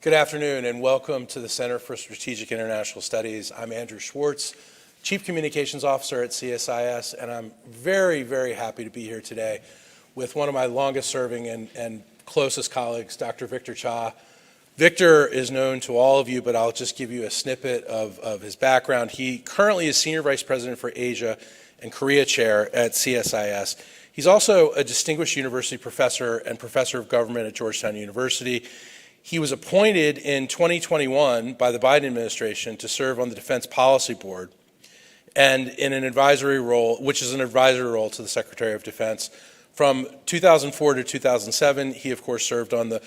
Good afternoon and welcome to the Center for Strategic International Studies. I'm Andrew Schwartz, Chief Communications Officer at CSIS, and I'm very, very happy to be here today with one of my longest serving and closest colleagues, Dr. Victor Cha. Victor is known to all of you, but I'll just give you a snippet of his background. He currently is Senior Vice President for Asia and Korea Chair at CSIS. He's also a Distinguished University Professor and Professor of Government at Georgetown University. He was appointed in 2021 by the Biden administration to serve on the Defense Policy Board and in an advisory role, which is an advisory role to the Secretary of Defense. From 2004 to 2007, he of course served on the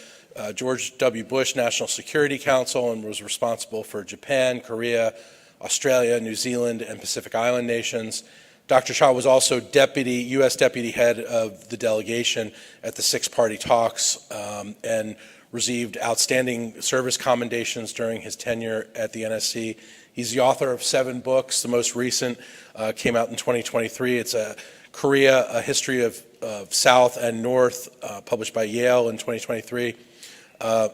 George W. Bush National Security Council and was responsible for Japan, Korea, Australia, New Zealand, and Pacific Island nations. Dr. Cha was also U.S. Deputy Head of the delegation at the six-party talks and received outstanding service commendations during his tenure at the NSC. He's the author of 7 books. The most recent came out in 2023. It's Korea, A History of South and North, published by Yale in 2023.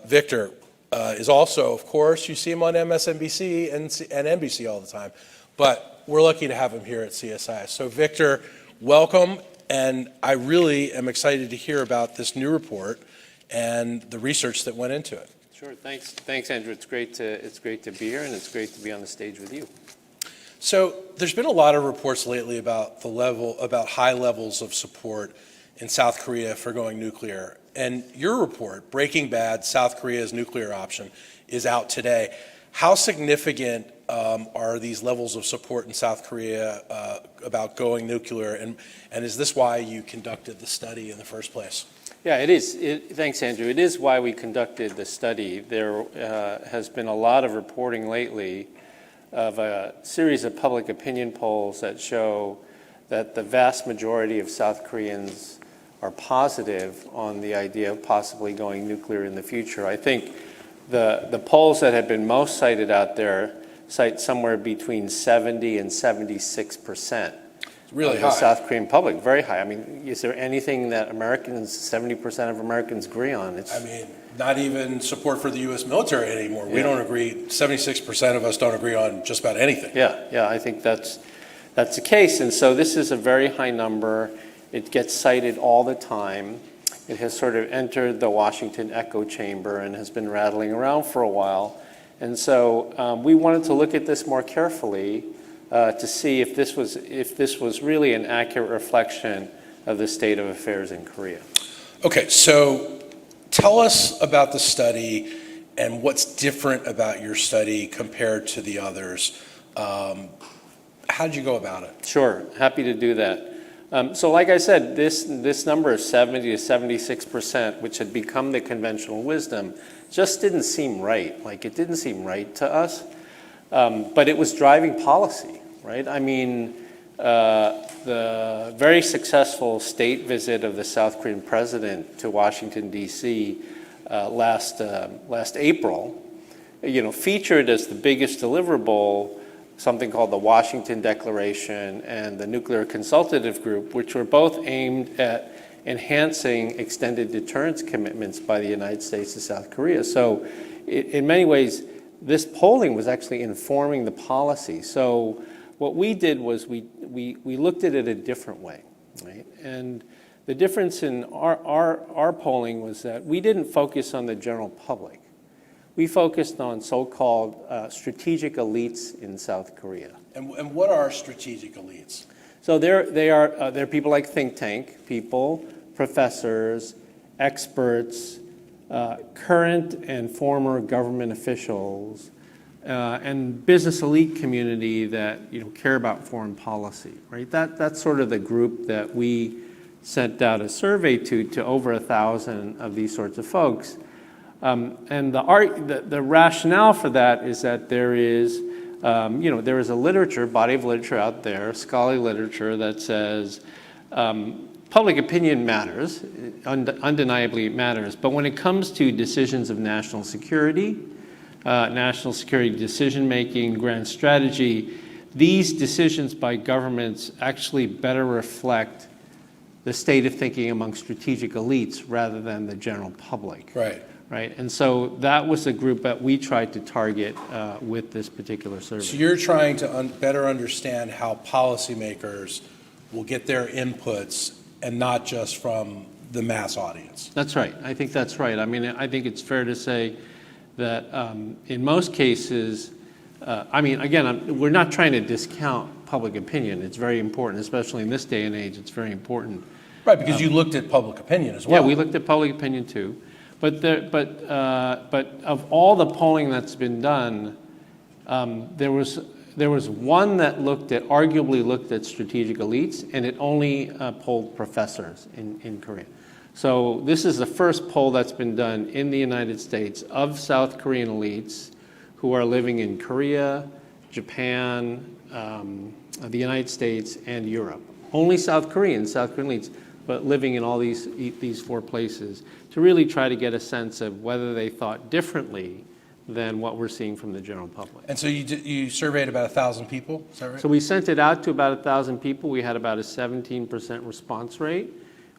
Victor is also, of course, you see him on MSNBC and NBC all the time, but we're lucky to have him here at CSIS. So Victor, welcome, and I really am excited to hear about this new report and the research that went into it. Sure. Thanks, Andrew. It's great to be here, and it's great to be on the stage with you. So there's been a lot of reports lately about high levels of support in South Korea for going nuclear. And your report, Breaking Bad: South Korea's Nuclear Option, is out today. How significant are these levels of support in South Korea about going nuclear, and is this why you conducted the study in the first place? Yeah, it is. Thanks, Andrew. It is why we conducted the study. There has been a lot of reporting lately of a series of public opinion polls that show that the vast majority of South Koreans are positive on the idea of possibly going nuclear in the future. I think the polls that have been most cited out there cite somewhere between 70 and 76%. Really of high. The South Korean public, very high. I mean, is there anything that 70% of Americans agree on? Not even support for the U.S. military anymore. We don't agree. 76% of us don't agree on just about anything. Yeah, I think that's the case. And so this is a very high number. It gets cited all the time. It has sort of entered the Washington echo chamber and has been rattling around for a while. And so we wanted to look at this more carefully to see if this was really an accurate reflection of the state of affairs in Korea. Okay, so tell us about the study and what's different about your study compared to the others. How did you go about it? Sure, happy to do that. So like I said, this number of 70 to 76%, which had become the conventional wisdom, just didn't seem right. Like, it didn't seem right to us. But it was driving policy, right? I mean, the very successful state visit of the South Korean president to Washington, D.C. Last April, featured as the biggest deliverable something called the Washington Declaration and the Nuclear Consultative Group, which were both aimed at enhancing extended deterrence commitments by the United States to South Korea. So in many ways, this polling was actually informing the policy. So what we did was we looked at it a different way, right? And the difference in our polling was that we didn't focus on the general public. We focused on so-called strategic elites in South Korea. And what are strategic elites? So they're people like think tank people, professors, experts, current and former government officials, and business elite community that care about foreign policy, right? That's sort of the group that we sent out a survey to over 1,000 of these sorts of folks. And the rationale for that is that there is a body of literature out there, scholarly literature that says public opinion matters, undeniably it matters, but when it comes to decisions of national security decision-making, grand strategy, these decisions by governments actually better reflect the state of thinking among strategic elites rather than the general public. Right. right? And so that was the group that we tried to target with this particular survey. So you're trying to better understand how policymakers will get their inputs and not just from the mass audience. That's right. I think that's right. I mean, I think it's fair to say that in most cases, I mean, again, we're not trying to discount public opinion. It's very important, especially in this day and age. It's very important. Right, because you looked at public opinion as well. Yeah, we looked at public opinion too. But of all the polling that's been done, there was one that arguably looked at strategic elites, and it only polled professors in Korea. So this is the first poll that's been done in the United States of South Korean elites who are living in Korea, Japan, the United States, and Europe. Only South Korean elites, but living in all these four places to really try to get a sense of whether they thought differently than what we're seeing from the general public. And so you surveyed about 1,000 people, is that right? So we sent it out to about 1,000 people. We had about a 17% response rate,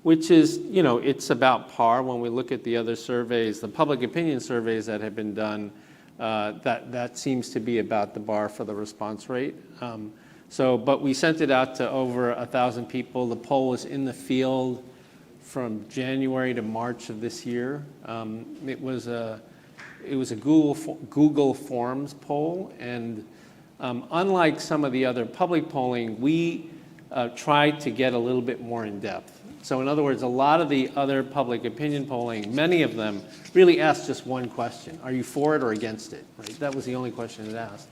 which is, you know, it's about par when we look at the other surveys, the public opinion surveys that have been done. That seems to be about the bar for the response rate. But we sent it out to over 1,000 people. The poll was in the field from January to March of this year. It was a Google Forms poll, and unlike some of the other public polling, we tried to get a little bit more in depth. So in other words, a lot of the other public opinion polling, many of them really asked just one question: are you for it or against it? Right? That was the only question it asked.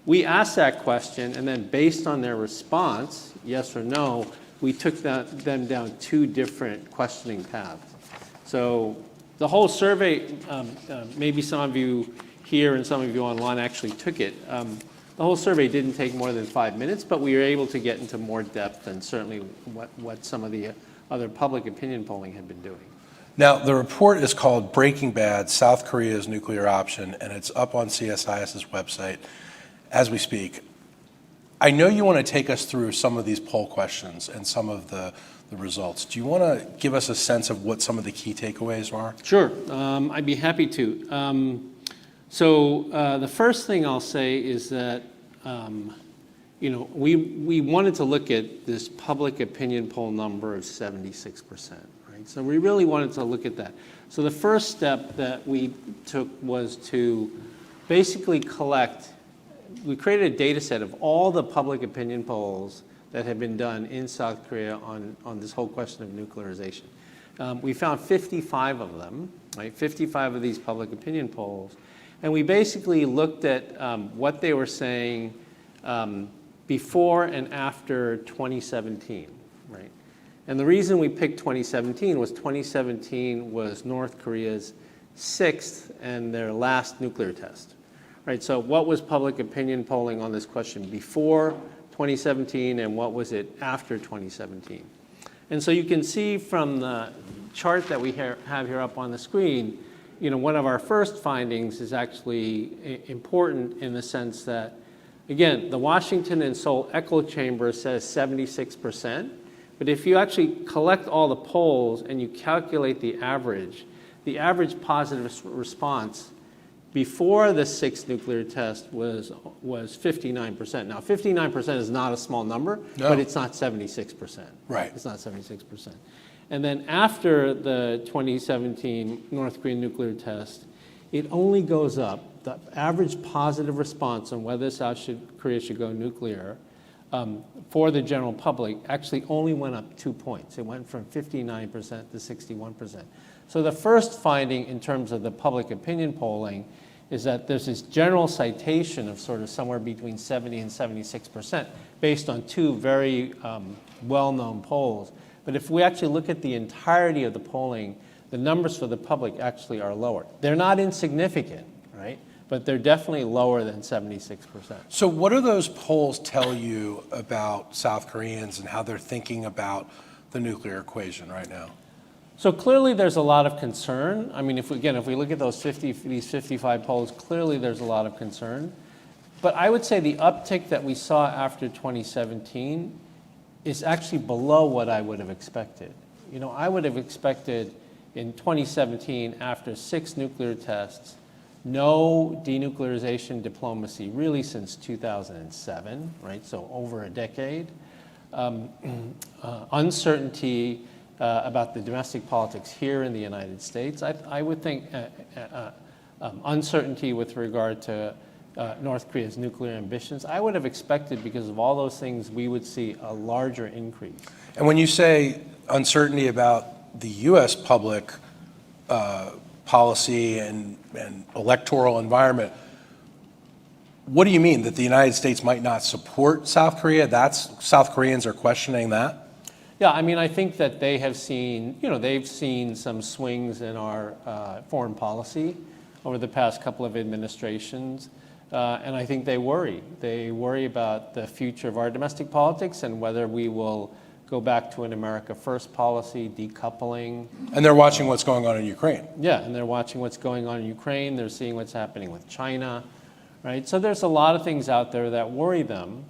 We asked that question, and then based on their response, yes or no, we took them down two different questioning paths. So the whole survey, maybe some of you here and some of you online actually took it. The whole survey didn't take more than 5 minutes, but we were able to get into more depth than certainly what some of the other public opinion polling had been doing. Now, the report is called Breaking Bad, South Korea's Nuclear Option, and it's up on CSIS's website as we speak. I know you want to take us through some of these poll questions and some of the results. Do you want to give us a sense of what some of the key takeaways are? Sure, I'd be happy to. The first thing I'll say is that we wanted to look at this public opinion poll number of 76%, right? So we really wanted to look at that. So the first step that we took was to basically we created a data set of all the public opinion polls that have been done in South Korea on this whole question of nuclearization. We found 55 of them, right? 55 of these public opinion polls. And we basically looked at what they were saying before and after 2017, right? And the reason we picked 2017 was North Korea's 6th and their last nuclear test, right? So what was public opinion polling on this question before 2017 and what was it after 2017? And so you can see from the chart that we have here up on the screen, one of our first findings is actually important in the sense that, again, the Washington and Seoul echo chamber says 76%, but if you actually collect all the polls and you calculate the average positive response before the 6th nuclear test was 59%. Now, 59% is not a small number, but it's not 76%. Right. It's not 76%. And then after the 2017 North Korean nuclear test, it only goes up. The average positive response on whether South Korea should go nuclear for the general public actually only went up 2 points. It went from 59% to 61%. So the first finding in terms of the public opinion polling is that there's this general citation of sort of somewhere between 70 and 76% based on two very well-known polls. But if we actually look at the entirety of the polling, the numbers for the public actually are lower. They're not insignificant, right? But they're definitely lower than 76%. So what do those polls tell you about South Koreans and how they're thinking about the nuclear equation right now? So clearly there's a lot of concern. I mean, if we look at these 55 polls, clearly there's a lot of concern. But I would say the uptick that we saw after 2017 is actually below what I would have expected. I would have expected in 2017, after 6 nuclear tests, no denuclearization diplomacy really since 2007, right? So over a decade. Uncertainty about the domestic politics here in the United States. I would think uncertainty with regard to North Korea's nuclear ambitions. I would have expected, because of all those things, we would see a larger increase. And when you say uncertainty about the U.S. public policy and electoral environment, what do you mean? That the United States might not support South Korea? South Koreans are questioning that? Yeah, I mean, I think that they have seen, they've seen some swings in our foreign policy over the past couple of administrations, and I think they worry. They worry about the future of our domestic politics and whether we will go back to an America First policy, decoupling. And they're watching what's going on in Ukraine. Yeah, and they're watching what's going on in Ukraine. They're seeing what's happening with China, right? So there's a lot of things out there that worry them.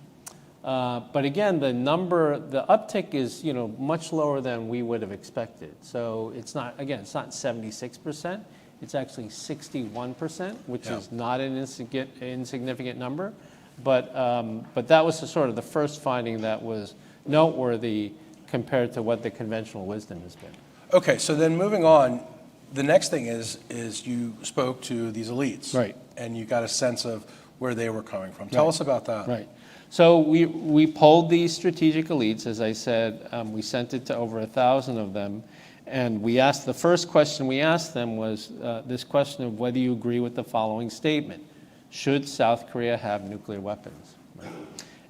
But again, the uptick is, much lower than we would have expected. So it's not 76%. It's actually 61%, which is not an insignificant number. But that was sort of the first finding that was noteworthy compared to what the conventional wisdom has been. Okay, so then moving on, the next thing is you spoke to these elites. Right. And you got a sense of where they were coming from. Tell us about that. Right. So we polled these strategic elites, as I said. We sent it to over 1,000 of them. And the first question we asked them was this question of whether you agree with the following statement: should South Korea have nuclear weapons? Right?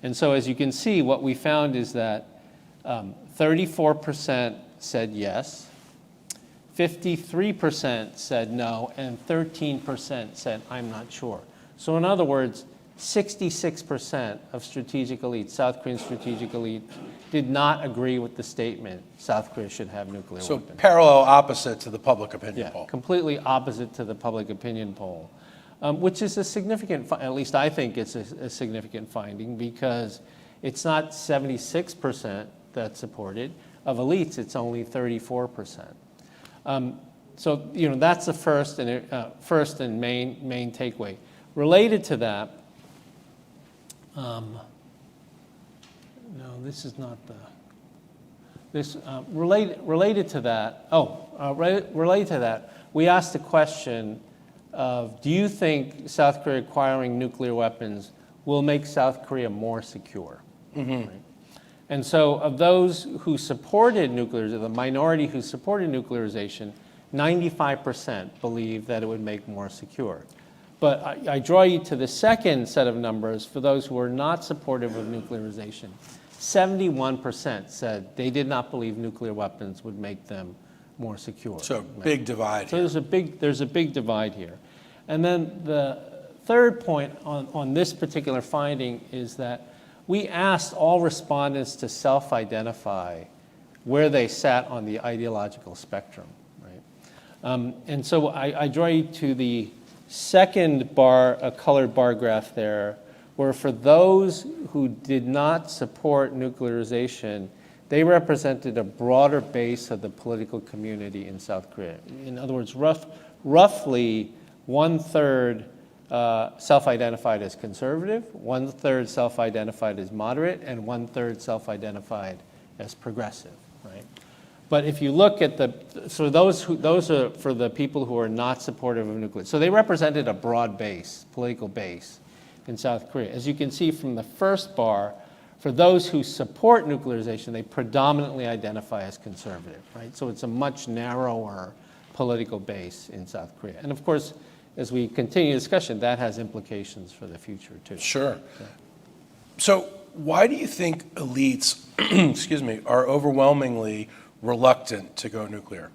And so as you can see, what we found is that 34% said yes, 53% said no, and 13% said I'm not sure. So in other words, 66% of strategic elites, South Korean strategic elite, did not agree with the statement South Korea should have nuclear weapons. So parallel opposite to the public opinion poll. Completely opposite to the public opinion poll, which is a significant, at least I think it's a significant finding, because it's not 76% that supported. Of elites, it's only 34%. So that's the first and main takeaway. Related to that, related to that, we asked the question of, do you think South Korea acquiring nuclear weapons will make South Korea more secure? Mm-hmm. Right? And so of those who supported nuclearization, the minority who supported nuclearization, 95% believe that it would make more secure. But I draw you to the second set of numbers for those who are not supportive of nuclearization. 71% said they did not believe nuclear weapons would make them more secure. So big divide. So there's a big divide here. And then the third point on this particular finding is that we asked all respondents to self-identify where they sat on the ideological spectrum, right? And so I draw you to the second bar, a colored bar graph there, where for those who did not support nuclearization, they represented a broader base of the political community in South Korea. In other words, roughly 1/3 self-identified as conservative, 1/3 self-identified as moderate, and 1/3 self-identified as progressive, right? But if you look at those are for the people who are not supportive of nuclear. So they represented a broad base, political base in South Korea. As you can see from the first bar, for those who support nuclearization, they predominantly identify as conservative, right? So it's a much narrower political base in South Korea. And of course, as we continue discussion, that has implications for the future too. Sure. Yeah. So why do you think elites, are overwhelmingly reluctant to go nuclear?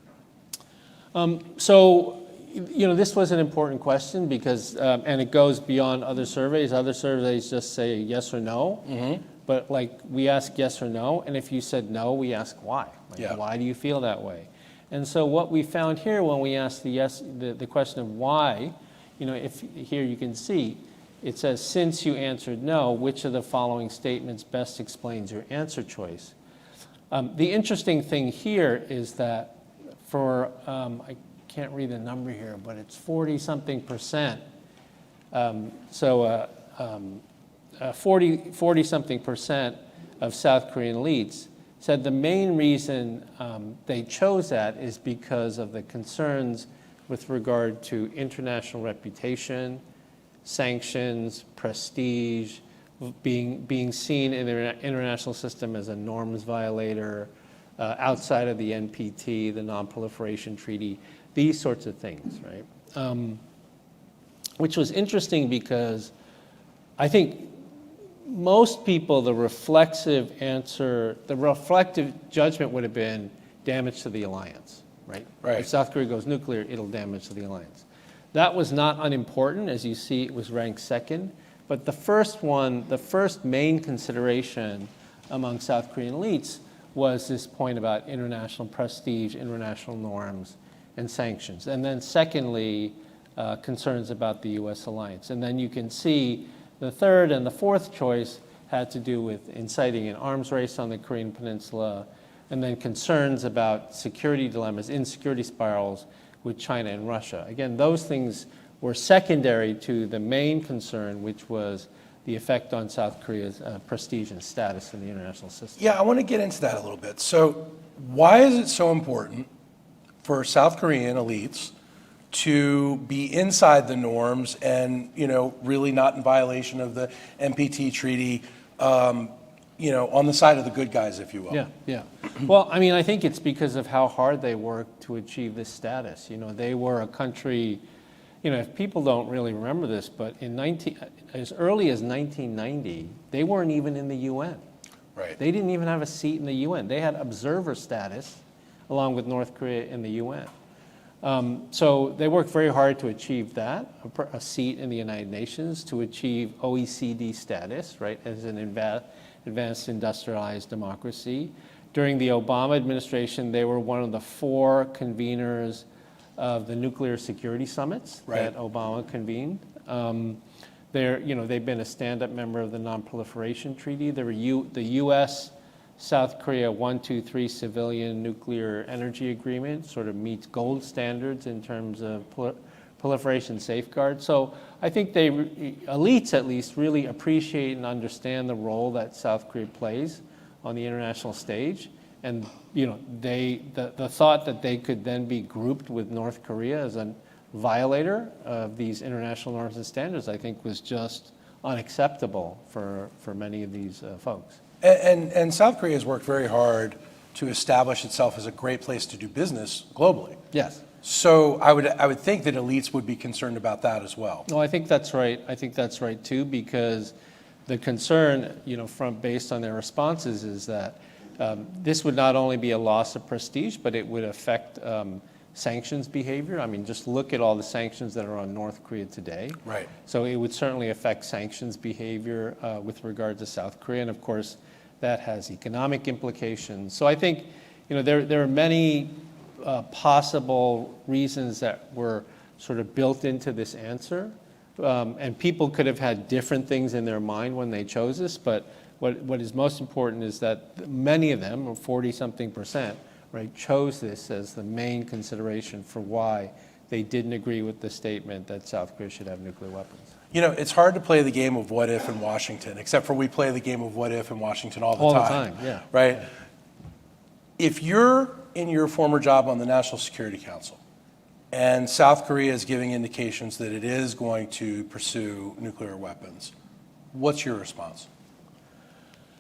This was an important question because, and it goes beyond other surveys. Other surveys just say yes or no. Mm-hmm. But we ask yes or no, and if you said no, we ask why. Why do you feel that way? And so what we found here when we asked the question of why, if here you can see, it says, since you answered no, which of the following statements best explains your answer choice? The interesting thing here is that for, I can't read the number here, but it's 40-something%. 40-something% of South Korean elites said the main reason they chose that is because of the concerns with regard to international reputation, sanctions, prestige, being seen in the international system as a norms violator, outside of the NPT, the Non-Proliferation Treaty, these sorts of things, right? Which was interesting because I think most people, the reflexive judgment would have been damage to the alliance, right? Right. If South Korea goes nuclear, it'll damage to the alliance. That was not unimportant. As you see, it was ranked second. But the first main consideration among South Korean elites was this point about international prestige, international norms, and sanctions. And then secondly, concerns about the U.S. alliance. And then you can see the third and the fourth choice had to do with inciting an arms race on the Korean Peninsula, and then concerns about security dilemmas, insecurity spirals with China and Russia. Again, those things were secondary to the main concern, which was the effect on South Korea's prestige and status in the international system. Yeah, I want to get into that a little bit. So why is it so important for South Korean elites to be inside the norms and, really not in violation of the NPT treaty, on the side of the good guys, if you will? Yeah. Well, I mean, I think it's because of how hard they worked to achieve this status. They were a country, if people don't really remember this, but as early as 1990, they weren't even in the UN. Right. They didn't even have a seat in the UN. They had observer status along with North Korea in the UN. So they worked very hard to achieve that, a seat in the United Nations, to achieve OECD status, right, as an advanced industrialized democracy. During the Obama administration, they were one of the 4 conveners of the nuclear security summits that Obama convened. They've been a stand-up member of the Non-Proliferation Treaty. The U.S. South Korea 1-2-3 civilian nuclear energy agreement sort of meets gold standards in terms of proliferation safeguards. So I think elites at least really appreciate and understand the role that South Korea plays on the international stage. And the thought that they could then be grouped with North Korea as a violator of these international norms and standards, I think was just unacceptable for many of these folks. And South Korea has worked very hard to establish itself as a great place to do business globally. Yes. So I would think that elites would be concerned about that as well. No, I think that's right. I think that's right too, because the concern, based on their responses, is that this would not only be a loss of prestige, but it would affect sanctions behavior. I mean, just look at all the sanctions that are on North Korea today. Right. So it would certainly affect sanctions behavior with regard to South Korea, and of course, that has economic implications. So I think, there are many possible reasons that were sort of built into this answer, and people could have had different things in their mind when they chose this. But what is most important is that many of them, or 40-something%, right, chose this as the main consideration for why they didn't agree with the statement that South Korea should have nuclear weapons. It's hard to play the game of what if in Washington, except for we play the game of what if in Washington all the time. All the time, yeah. Right? If you're in your former job on the National Security Council and South Korea is giving indications that it is going to pursue nuclear weapons, what's your response?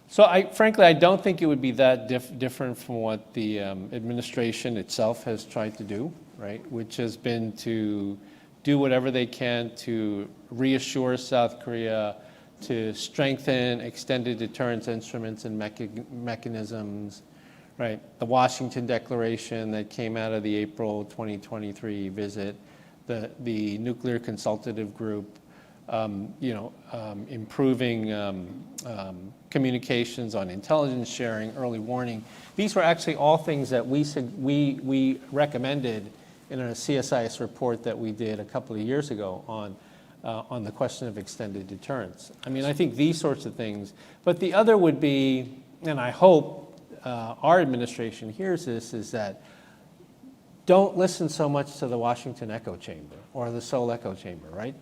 So frankly, I don't think it would be that different from what the administration itself has tried to do, right? Which has been to do whatever they can to reassure South Korea, to strengthen extended deterrence instruments and mechanisms, right? The Washington Declaration that came out of the April 2023 visit, the Nuclear Consultative Group, improving communications on intelligence sharing, early warning. These were actually all things that we recommended in a CSIS report that we did a couple of years ago on the question of extended deterrence. I mean, I think these sorts of things. But the other would be, and I hope our administration hears this, is that don't listen so much to the Washington echo chamber or the Seoul echo chamber, right?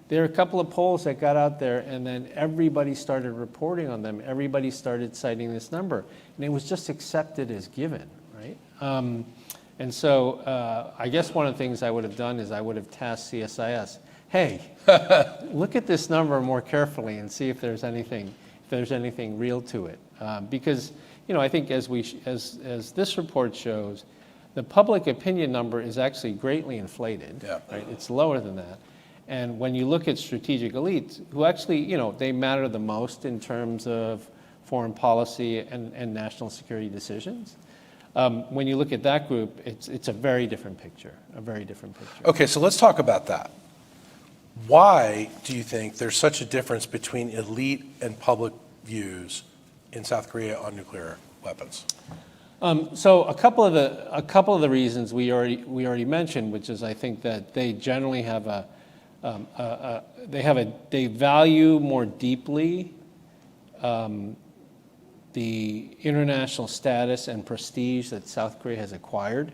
There are a couple of polls that got out there, and then everybody started reporting on them. Everybody started citing this number, and it was just accepted as given, right? And so I guess one of the things I would have done is I would have tasked CSIS, hey, look at this number more carefully and see if there's anything real to it, because I think as this report shows, the public opinion number is actually greatly inflated. Yeah. Right? It's lower than that. And when you look at strategic elites, who actually, they matter the most in terms of foreign policy and national security decisions, when you look at that group, it's a very different picture, Okay, so let's talk about that. Why do you think there's such a difference between elite and public views in South Korea on nuclear weapons? So a couple of the reasons we already mentioned, which is I think that they generally have they value more deeply the international status and prestige that South Korea has acquired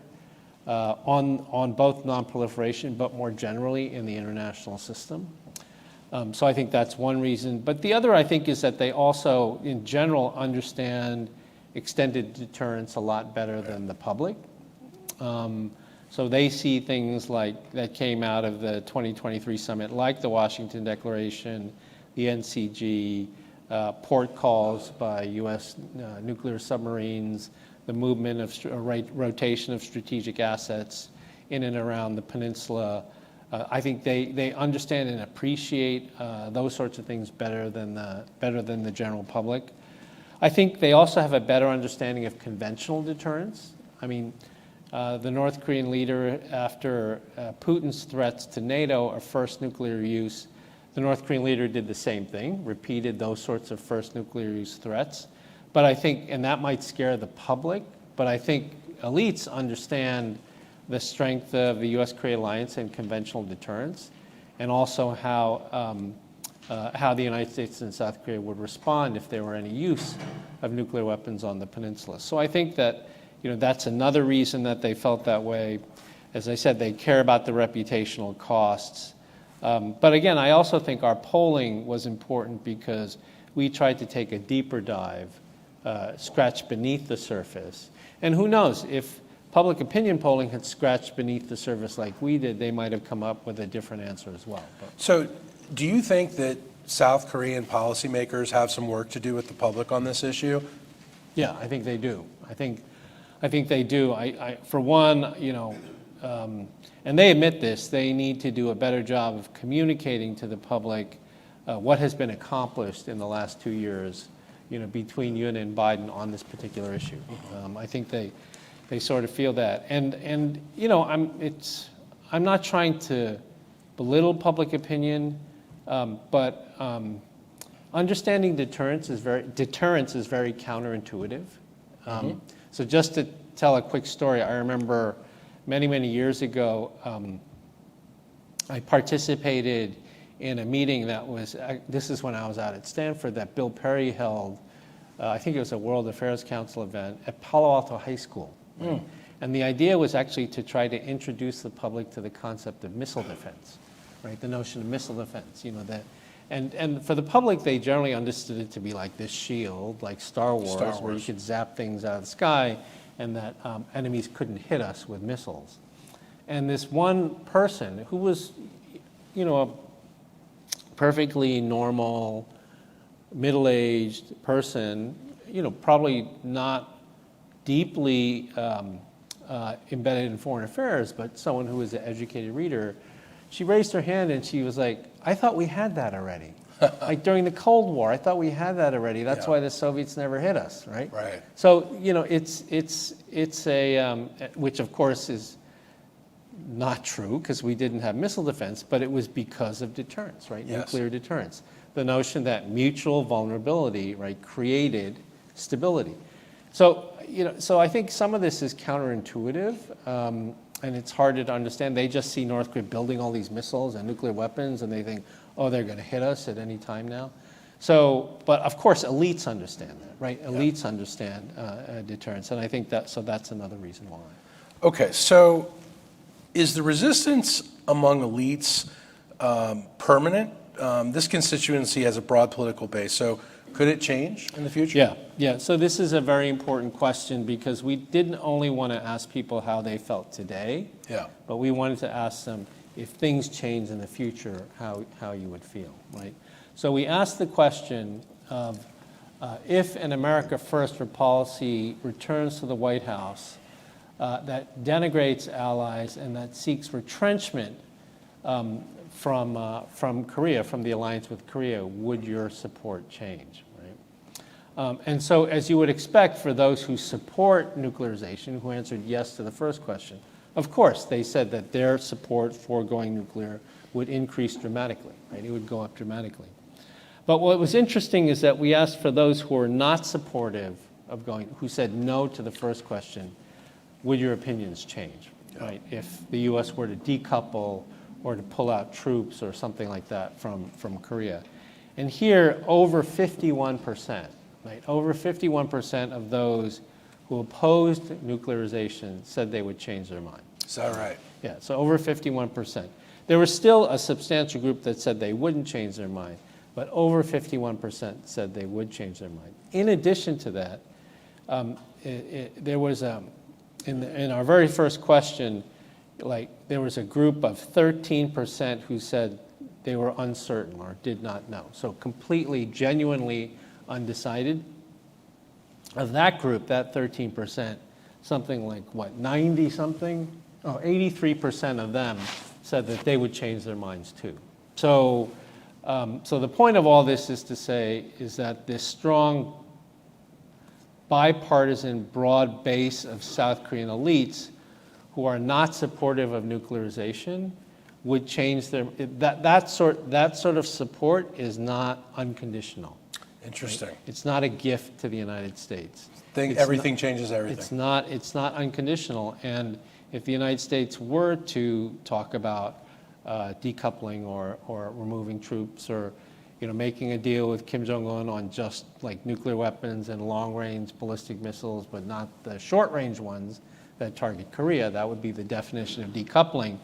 on both nonproliferation, but more generally in the international system. So I think that's one reason. But the other, I think, is that they also, in general, understand extended deterrence a lot better than the public. So they see things like that came out of the 2023 summit, like the Washington Declaration, the NCG, port calls by U.S. Nuclear submarines, the movement of rotation of strategic assets in and around the peninsula. I think they understand and appreciate those sorts of things better than the general public. I think they also have a better understanding of conventional deterrence. I mean, the North Korean leader, after Putin's threats to NATO of first nuclear use, the North Korean leader did the same thing, repeated those sorts of first nuclear use threats. But I think, and that might scare the public, but I think elites understand the strength of the U.S.-Korea alliance and conventional deterrence, and also how the United States and South Korea would respond if there were any use of nuclear weapons on the peninsula. So I think that that's another reason that they felt that way. As I said, they care about the reputational costs. But again, I also think our polling was important because we tried to take a deeper dive, scratch beneath the surface. And who knows, if public opinion polling had scratched beneath the surface like we did, they might have come up with a different answer as well. So do you think that South Korean policymakers have some work to do with the public on this issue? Yeah, I think they do. I think they do. For one, and they admit this, they need to do a better job of communicating to the public what has been accomplished in the last 2 years, between Yoon and Biden on this particular issue. I think they sort of feel that, and I'm not trying to belittle public opinion, but understanding deterrence is very counterintuitive. So just to tell a quick story, I remember many years ago, I participated in a meeting this is when I was out at Stanford, that Bill Perry held, I think it was a World Affairs Council event at Palo Alto High School. Right? And the idea was actually to try to introduce the public to the concept of missile defense, right? The notion of missile defense, and for the public, they generally understood it to be like this shield, like Star Wars, where you could zap things out of the sky, and that enemies couldn't hit us with missiles. And this one person who was, a perfectly normal, middle-aged person, probably not deeply embedded in foreign affairs, but someone who was an educated reader, she raised her hand and she was like, I thought we had that already. Like during the Cold War, I thought we had that already. That's why the Soviets never hit us, right? Right. So, it's a, which of course is not true because we didn't have missile defense, but it was because of deterrence, right? Yes. Nuclear deterrence. The notion that mutual vulnerability, right, created stability. So, so I think some of this is counterintuitive, and it's harder to understand. They just see North Korea building all these missiles and nuclear weapons, and they think, oh, they're going to hit us at any time now. So, but of course, elites understand that, right? Elites understand deterrence, and I think that's another reason why. Okay, so is the resistance among elites permanent? This constituency has a broad political base, so could it change in the future? Yeah. So this is a very important question because we didn't only want to ask people how they felt today, but we wanted to ask them if things change in the future, how you would feel, right? So we asked the question of if an America First policy returns to the White House that denigrates allies and that seeks retrenchment from Korea, from the alliance with Korea, would your support change, right? And so as you would expect for those who support nuclearization, who answered yes to the first question, of course, they said that their support for going nuclear would increase dramatically, right? It would go up dramatically. But what was interesting is that we asked for those who are not supportive of going, who said no to the first question, would your opinions change, right? If the U.S. were to decouple or to pull out troops or something like that from Korea. And here, over 51%, right? Over 51% of those who opposed nuclearization said they would change their mind. Is that right? Yeah, so over 51%. There was still a substantial group that said they wouldn't change their mind, but over 51% said they would change their mind. In addition to that, there was, in our very first question, there was a group of 13% who said they were uncertain or did not know. So completely, genuinely undecided. Of that group, that 13%, something like 83% of them said that they would change their minds too. So the point of all this is to say is that this strong bipartisan broad base of South Korean elites who are not supportive of nuclearization would change their, that sort of support is not unconditional. Interesting. Right? It's not a gift to the United States. Everything changes everything. It's not unconditional. And if the United States were to talk about decoupling or removing troops or making a deal with Kim Jong-un on just like nuclear weapons and long-range ballistic missiles, but not the short-range ones that target Korea, that would be the definition of decoupling,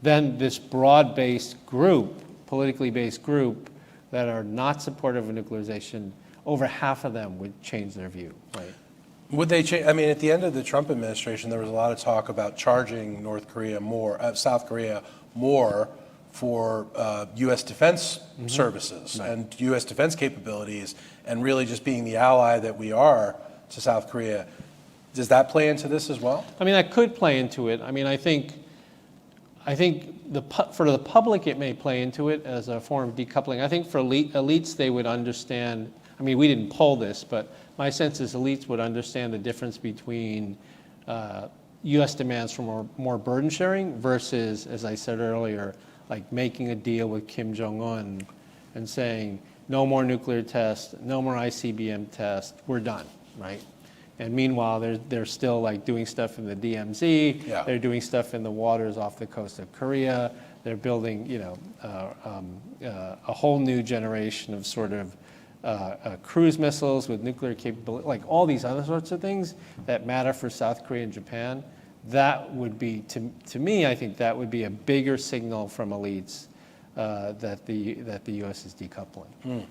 then this broad-based group, politically based group, that are not supportive of nuclearization, over half of them would change their view, right? Would they change? I mean, at the end of the Trump administration, there was a lot of talk about charging South Korea more for U.S. defense services and U.S. defense capabilities, and really just being the ally that we are to South Korea. Does that play into this as well? I mean, that could play into it. I mean, I think for the public, it may play into it as a form of decoupling. I think for elites, they would understand. I mean, we didn't poll this, but my sense is elites would understand the difference between U.S. demands for more burden sharing versus, as I said earlier, like making a deal with Kim Jong-un and saying, no more nuclear tests, no more ICBM tests, we're done, right? And meanwhile, they're still like doing stuff in the DMZ. Yeah. They're doing stuff in the waters off the coast of Korea. They're building, a whole new generation of sort of cruise missiles with nuclear capability, like all these other sorts of things that matter for South Korea and Japan. That would be, to me, I think that would be a bigger signal from elites that the U.S. is decoupling. So.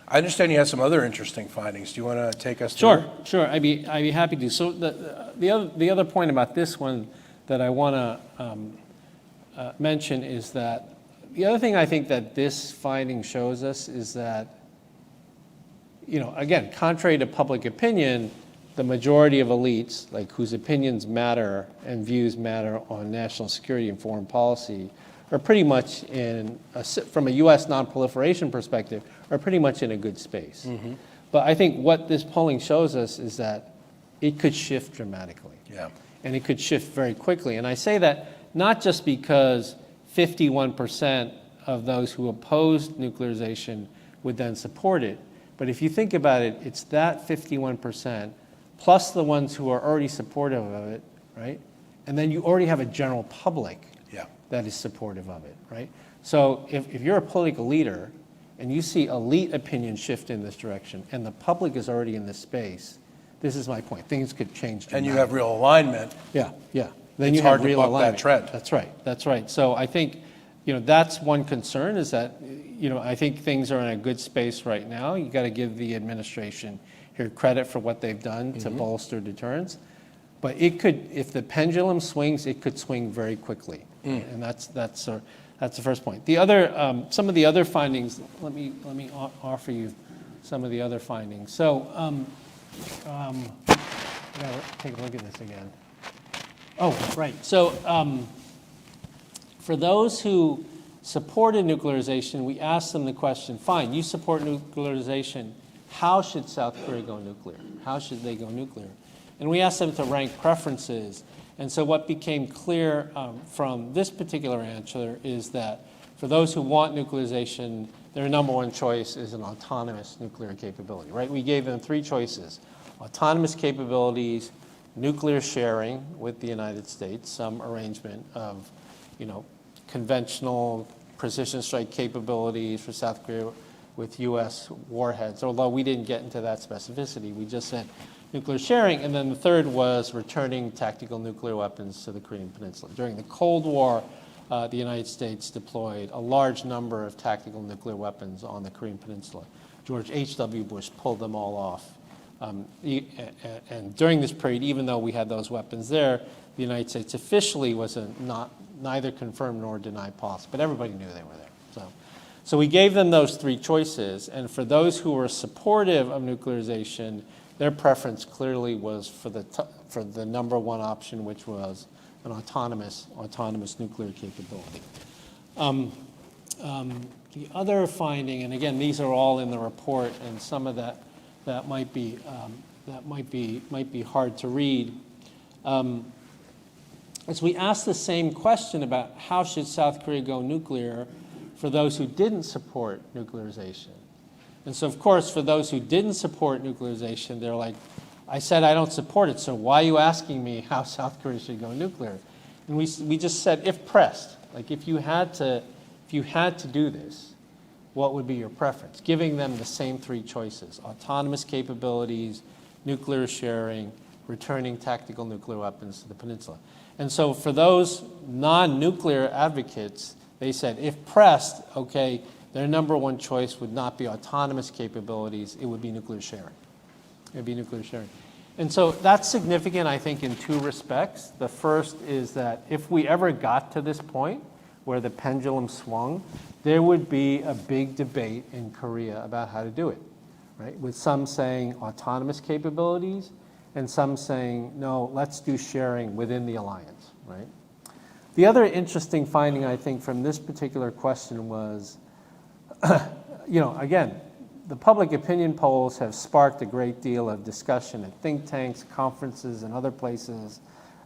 I understand you have some other interesting findings. Do you want to take us through? Sure. I'd be happy to. So the other point about this one that I want to mention is that the other thing I think that this finding shows us is that, again, contrary to public opinion, the majority of elites, like whose opinions matter and views matter on national security and foreign policy, are pretty much from a U.S. non-proliferation perspective, are pretty much in a good space. But I think what this polling shows us is that it could shift dramatically. Yeah. And it could shift very quickly. And I say that not just because 51% of those who opposed nuclearization would then support it, but if you think about it, it's that 51% plus the ones who are already supportive of it, right? And then you already have a general public that is supportive of it, right? So if you're a political leader and you see elite opinion shift in this direction and the public is already in this space, this is my point. Things could change dramatically. And you have real alignment. Yeah. then it's you have hard to real buck alignment. that trend. That's right. That's right. So I think, that's one concern is that, I think things are in a good space right now. You got to give the administration here credit for what they've done to bolster deterrence. But it could, if the pendulum swings, it could swing very quickly. And that's the first point. The other, some of the other findings, let me offer you some of the other findings. So, I gotta take a look at this again. Oh, right. So, for those who supported nuclearization, we asked them the question, fine, you support nuclearization, how should South Korea go nuclear? How should they go nuclear? And we asked them to rank preferences. And so what became clear from this particular answer is that for those who want nuclearization, their number one choice is an autonomous nuclear capability, right? We gave them three choices: autonomous capabilities, nuclear sharing with the United States, some arrangement of, conventional precision strike capabilities for South Korea with U.S. warheads, although we didn't get into that specificity. We just said nuclear sharing. And then the third was returning tactical nuclear weapons to the Korean Peninsula. During the Cold War, the United States deployed a large number of tactical nuclear weapons on the Korean Peninsula. George H.W. Bush pulled them all off. And during this period, even though we had those weapons there, the United States officially was neither confirmed nor denied policy, but everybody knew they were there. So we gave them those three choices, and for those who were supportive of nuclearization, their preference clearly was for the number one option, which was an autonomous nuclear capability. The other finding, and again, these are all in the report, and some of that might be hard to read. As we asked the same question about how should South Korea go nuclear for those who didn't support nuclearization. And so, of course, for those who didn't support nuclearization, they're like, I said I don't support it, so why are you asking me how South Korea should go nuclear? And we just said, if pressed, like if you had to do this, what would be your preference? Giving them the same three choices: autonomous capabilities, nuclear sharing, returning tactical nuclear weapons to the peninsula. And so for those non-nuclear advocates, they said, if pressed, okay, their number one choice would not be autonomous capabilities, it would be nuclear sharing. It would be nuclear sharing. And so that's significant, I think, in two respects. The first is that if we ever got to this point where the pendulum swung, there would be a big debate in Korea about how to do it, right? With some saying autonomous capabilities and some saying, no, let's do sharing within the alliance, right? The other interesting finding, I think, from this particular question was, again, the public opinion polls have sparked a great deal of discussion at think tanks, conferences, and other places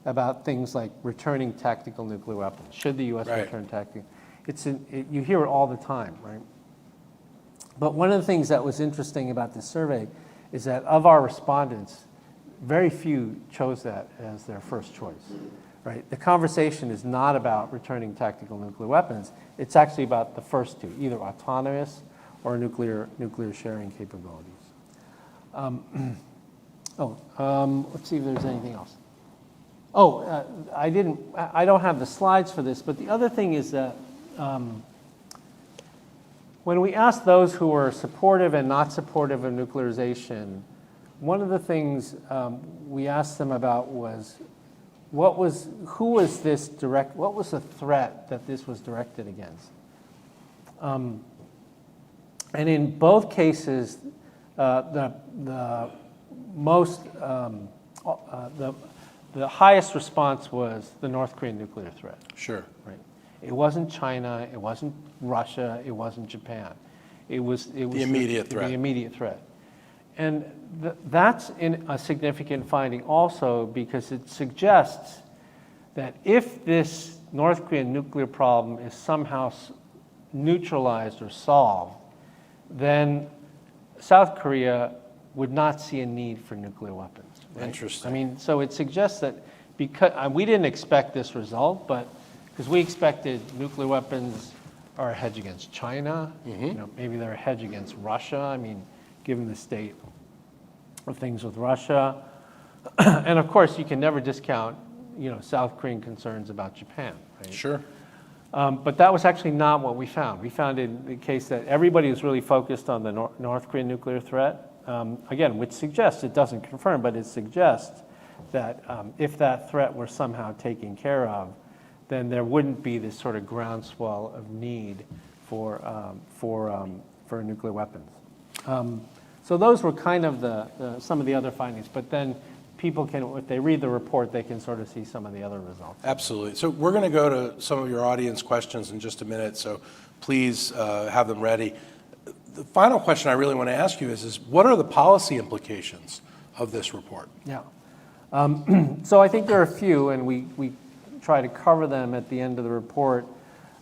about things like returning tactical nuclear weapons. Should the U.S. return tactical? You hear it all the time, right? But one of the things that was interesting about this survey is that of our respondents, very few chose that as their first choice, right? The conversation is not about returning tactical nuclear weapons. It's actually about the first two, either autonomous or nuclear sharing capabilities. Let's see if there's anything else. I don't have the slides for this, but the other thing is that when we asked those who were supportive and not supportive of nuclearization, one of the things we asked them about was, what was the threat that this was directed against? And in both cases, the highest response was the North Korean nuclear threat. Sure. Right. It wasn't China. It wasn't Russia. It wasn't Japan. It was the immediate threat. The immediate threat. And that's a significant finding also, because it suggests that if this North Korean nuclear problem is somehow neutralized or solved, then South Korea would not see a need for nuclear weapons. Right? Interesting. I mean, so it suggests that because we didn't expect this result, but because we expected nuclear weapons are a hedge against China, maybe they're a hedge against Russia. I mean, given the state of things with Russia. And of course, you can never discount, South Korean concerns about Japan. Right? Sure. But that was actually not what we found. We found in the case that everybody was really focused on the North Korean nuclear threat, again, which suggests, it doesn't confirm, but it suggests that if that threat were somehow taken care of, then there wouldn't be this sort of groundswell of need for nuclear weapons. So those were kind of some of the other findings. But then people can, if they read the report, they can sort of see some of the other results. Absolutely. So we're going to go to some of your audience questions in just a minute, so please have them ready. The final question I really want to ask you is what are the policy implications of this report? Yeah. So I think there are a few, and we try to cover them at the end of the report.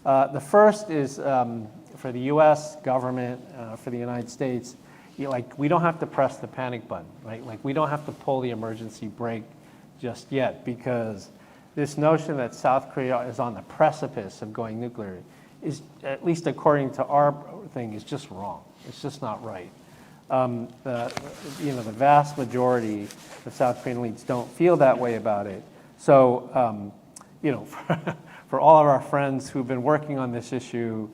The first is for the U.S. government, for the United States, we don't have to press the panic button, right? Like, we don't have to pull the emergency brake just yet, because this notion that South Korea is on the precipice of going nuclear is, at least according to our thing, is just wrong. It's just not right. The vast majority of South Korean elites don't feel that way about it. So, for all of our friends who've been working on this issue,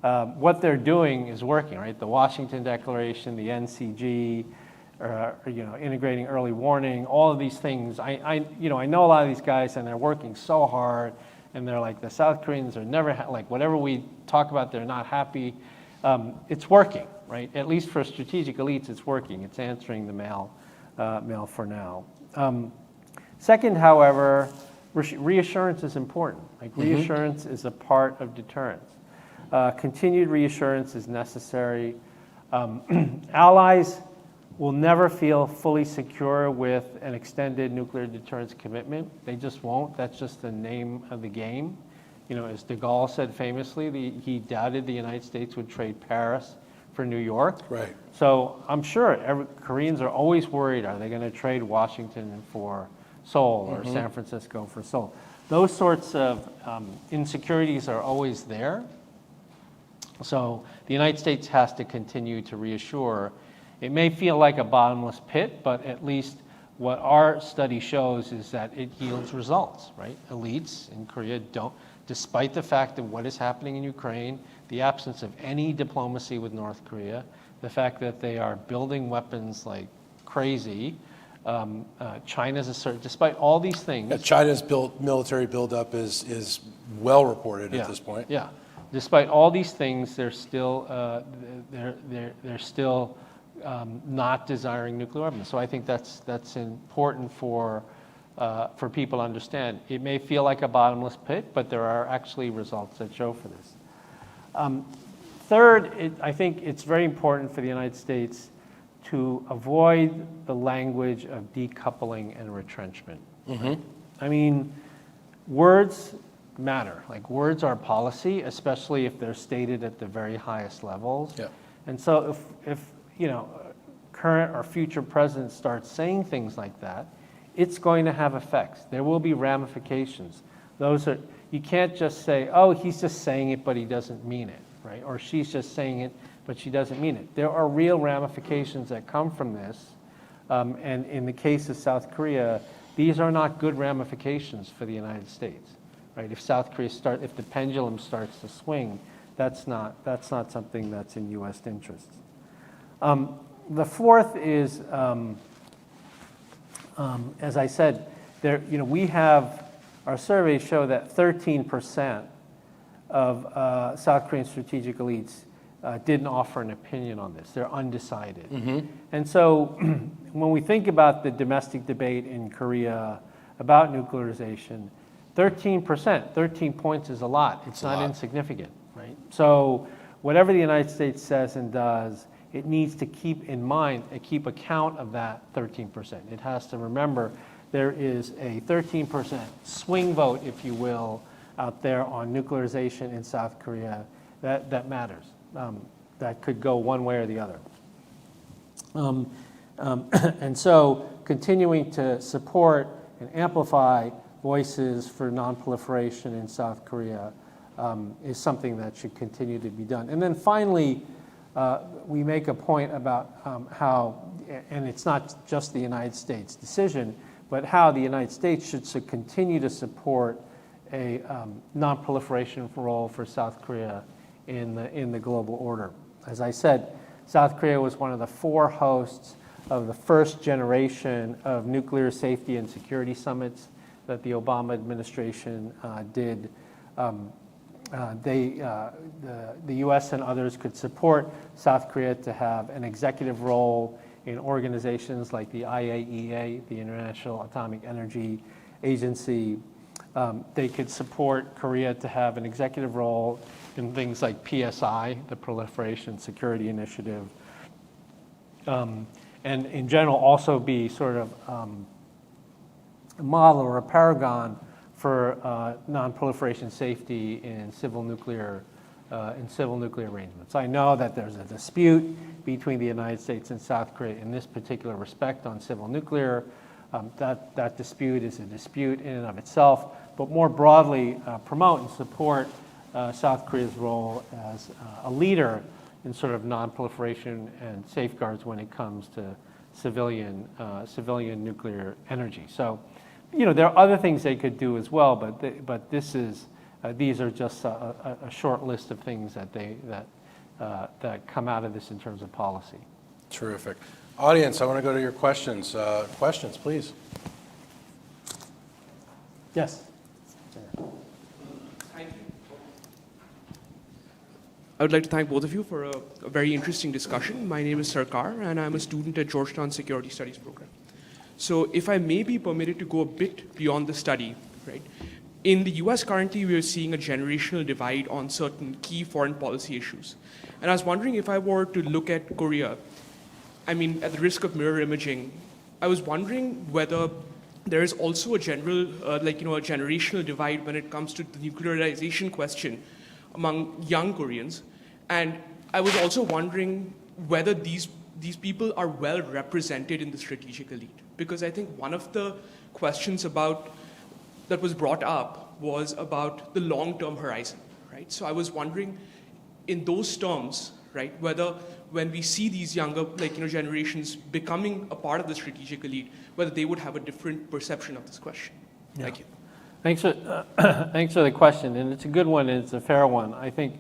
what they're doing is working, right? The Washington Declaration, the NCG, integrating early warning, all of these things. I know a lot of these guys, and they're working so hard, and they're like, the South Koreans are never, whatever we talk about, they're not happy. It's working, right? At least for strategic elites, it's working. It's answering the mail for now. Second, however, reassurance is important. Reassurance is a part of deterrence. Continued reassurance is necessary. Allies will never feel fully secure with an extended nuclear deterrence commitment. They just won't. That's just the name of the game. As de Gaulle said famously, he doubted the United States would trade Paris for New York. Right. So I'm sure Koreans are always worried, are they going to trade Washington for Seoul or San Francisco for Seoul? Those sorts of insecurities are always there. So the United States has to continue to reassure. It may feel like a bottomless pit, but at least what our study shows is that it yields results, right? Elites in Korea don't, despite the fact of what is happening in Ukraine, the absence of any diplomacy with North Korea, the fact that they are building weapons like crazy, China's asserted, despite all these things. Yeah, China's military buildup is well reported at this point. Yeah. Despite all these things, they're still not desiring nuclear weapons. So I think that's important for people to understand. It may feel like a bottomless pit, but there are actually results that show for this. Third, I think it's very important for the United States to avoid the language of decoupling and retrenchment. I mean, words matter. Words are policy, especially if they're stated at the very highest levels. Yeah. And so if current or future presidents start saying things like that, it's going to have effects. There will be ramifications. You can't just say, oh, he's just saying it, but he doesn't mean it, right? Or she's just saying it, but she doesn't mean it. There are real ramifications that come from this. And in the case of South Korea, these are not good ramifications for the United States. Right? If South Korea if the pendulum starts to swing, that's not something that's in U.S. interests. The fourth is, as I said, we have our surveys show that 13% of South Korean strategic elites didn't offer an opinion on this. They're undecided. And so when we think about the domestic debate in Korea about nuclearization, 13%, 13 points is a lot. It's not insignificant, right? So whatever the United States says and does, it needs to keep in mind, keep account of that 13%. It has to remember there is a 13% swing vote, if you will, out there on nuclearization in South Korea that matters. That could go one way or the other. And so continuing to support and amplify voices for nonproliferation in South Korea is something that should continue to be done. And then finally, we make a point about how, and it's not just the United States decision, but how the United States should continue to support a non-proliferation role for South Korea in the global order. As I said, South Korea was one of the 4 hosts of the first generation of nuclear safety and security summits that the Obama administration did. The U.S. and others could support South Korea to have an executive role in organizations like the IAEA, the International Atomic Energy Agency. They could support Korea to have an executive role in things like PSI, the Proliferation Security Initiative, and in general also be sort of a model or a paragon for non-proliferation safety in civil nuclear arrangements. I know that there's a dispute between the United States and South Korea in this particular respect on civil nuclear. That dispute is a dispute in and of itself, but more broadly promote and support South Korea's role as a leader in sort of non-proliferation and safeguards when it comes to civilian nuclear energy. So, there are other things they could do as well, but these are just a short list of things that come out of this in terms of policy. Terrific. Audience, I want to go to your questions. Questions, please. Yes. Thank you. I would like to thank both of you for a very interesting discussion. My name is Sarkar, and I'm a student at Georgetown Security Studies program. So if I may be permitted to go a bit beyond the study, right? In the US currently, we are seeing a generational divide on certain key foreign policy issues. And I was wondering if I were to look at Korea, at the risk of mirror imaging, I was wondering whether there is also a general, a generational divide when it comes to the nuclearization question among young Koreans. And I was also wondering whether these people are well represented in the strategic elite. Because I think one of the questions that was brought up was about the long-term horizon, right? So I was wondering, in those terms, right, whether when we see these younger, generations becoming a part of the strategic elite, whether they would have a different perception of this question. Yeah. Thank you. Thanks for the question, and it's a good one and it's a fair one. I think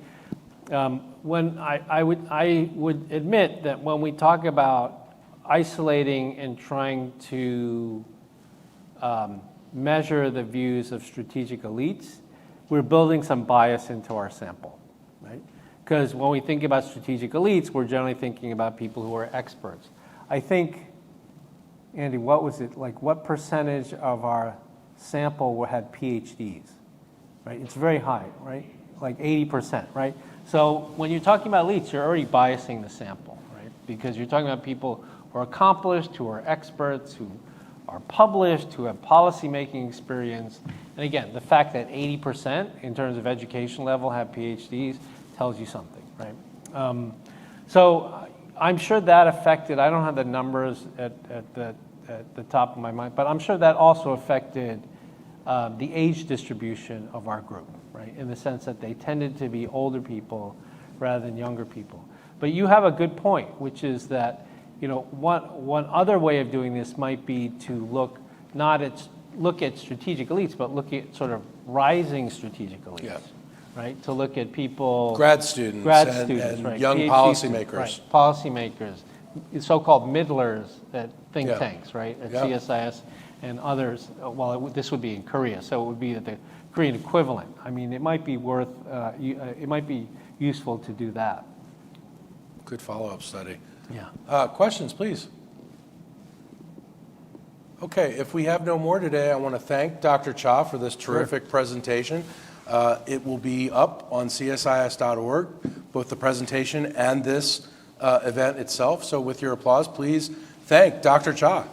when I would admit that when we talk about isolating and trying to measure the views of strategic elites, we're building some bias into our sample, right? Because when we think about strategic elites, we're generally thinking about people who are experts. I think, Andy, what was it, what percentage of our sample had PhDs, right? It's very high, right? Like 80%, right? So when you're talking about elites, you're already biasing the sample, right? Because you're talking about people who are accomplished, who are experts, who are published, who have policy-making experience. And again, the fact that 80% in terms of education level have PhDs tells you something, right? So I'm sure that affected, I don't have the numbers at the top of my mind, but I'm sure that also affected the age distribution of our group, right? In the sense that they tended to be older people rather than younger people. But you have a good point, which is that one other way of doing this might be to look at strategic elites, but look at sort of rising strategic elites. Yeah. Right, to look at people, grad students and right, young PhD policymakers, students, right, policymakers, so-called middlers at think tanks, right, at CSIS and others. Well, this would be in Korea, so it would be at the Korean equivalent. It might be it might be useful to do that. Good follow-up study. Yeah. Questions, please. Okay, if we have no more today, I want to thank Dr. Cha for this terrific presentation. It will be up on CSIS.org, both the presentation and this event itself. So with your applause, please thank Dr. Cha.